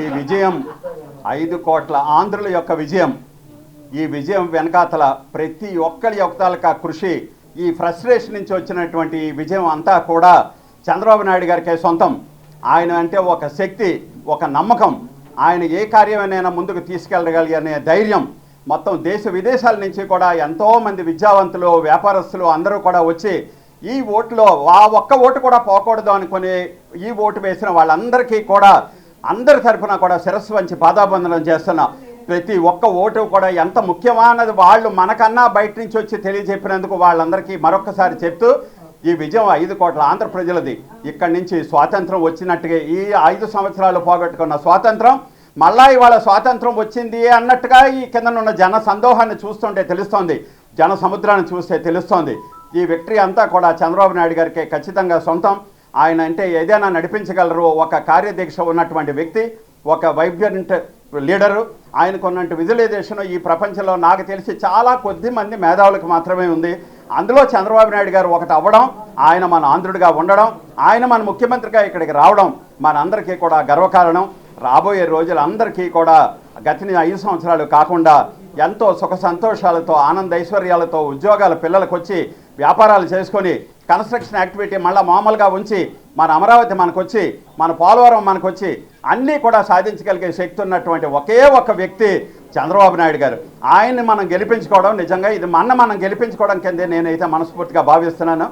ఈ విజయం 5 కోట్ల ఆంధ్రుల యొక్క విజయం. ఈ విజయం వెనకాతల ప్రతి ఒక్కరి యొక్క కృషి, ఈ ఫ్రస్ట్రేషన్ నుంచి వచ్చినటువంటి ఈ విజయం అంతా కూడా చంద్రబాబు నాయుడు గారికే సొంతం. ఆయన అంటే ఒక శక్తి, ఒక నమ్మకం, ఆయన ఏ కార్యమైనా ముందుకు తీసుకెళ్ళగలిగే ధైర్యం. మొత్తం దేశ విదేశాల నుంచి కూడా ఎంతోమంది విద్యావంతులు, వ్యాపారస్తులు అందరూ కూడా వచ్చి ఈ ఓటులో ఆ ఒక్క ఓటు కూడా పోకూడదు అనుకుని ఈ ఓటు వేసిన వాళ్ళందరికీ కూడా అందరి తరఫున కూడా శిరస్సు వంచి పాదాబంధనం చేస్తున్నా. ప్రతి ఒక్క ఓటు కూడా ఎంత ముఖ్యమైనది వాళ్ళు మనకన్నా బయట నుంచి వచ్చి తెలియజెప్పినందుకు వాళ్ళందరికీ మరొకసారి చెప్తూ, ఈ విజయం 5 కోట్ల ఆంధ్ర ప్రజలది. ఇక్కడి నుంచి స్వాతంత్రం వచ్చినట్టుగా ఈ 5 సంవత్సరాలు పోగొట్టుకున్న స్వాతంత్రం మళ్ళా ఇవాళ స్వాతంత్రం వచ్చింది అన్నట్టుగా ఈ కిందనున్న జన సందోహాన్ని చూస్తుంటే తెలుస్తోంది, జన సముద్రాన్ని చూస్తే తెలుస్తోంది. ఈ విక్టరీ అంతా కూడా చంద్రబాబు నాయుడు గారికి ఖచ్చితంగా సొంతం. ఆయన అంటే ఏదైనా నడిపించగలరు. ఒక కార్యదీక్ష ఉన్నటువంటి వ్యక్తి, ఒక వైబ్రెంట్ లీడరు. ఆయనకు ఉన్నటువంటి విజువలైజేషన్ ఈ ప్రపంచంలో నాకు తెలిసి చాలా కొద్ది మంది మేధావులకు మాత్రమే ఉంది. అందులో చంద్రబాబు నాయుడు గారు ఒకటి అవ్వడం, ఆయన మన ఆంధ్రుడిగా ఉండడం, ఆయన మన ముఖ్యమంత్రిగా ఇక్కడికి రావడం మనందరికీ కూడా గర్వకారణం. రాబోయే రోజులు అందరికీ కూడా గతిని 5 సంవత్సరాలు కాకుండా ఎంతో సుఖ సంతోషాలతో, ఆనందైశ్వర్యాలతో, ఉద్యోగాల పిల్లలకు వచ్చి వ్యాపారాలు చేసుకొని కన్స్ట్రక్షన్ యాక్టివిటీ మళ్ళీ మామూలుగా ఉంచి మన అమరావతి మనకొచ్చి, మన పోలవరం మనకొచ్చి అన్నీ కూడా సాధించగలిగే శక్తి ఉన్నటువంటి ఒకే ఒక వ్యక్తి చంద్రబాబు నాయుడు గారు. ఆయన్ని మనం గెలిపించుకోవడం నిజంగా ఇది మనం గెలిపించుకోవడం కిందే నేనైతే మనస్ఫూర్తిగా భావిస్తున్నాను.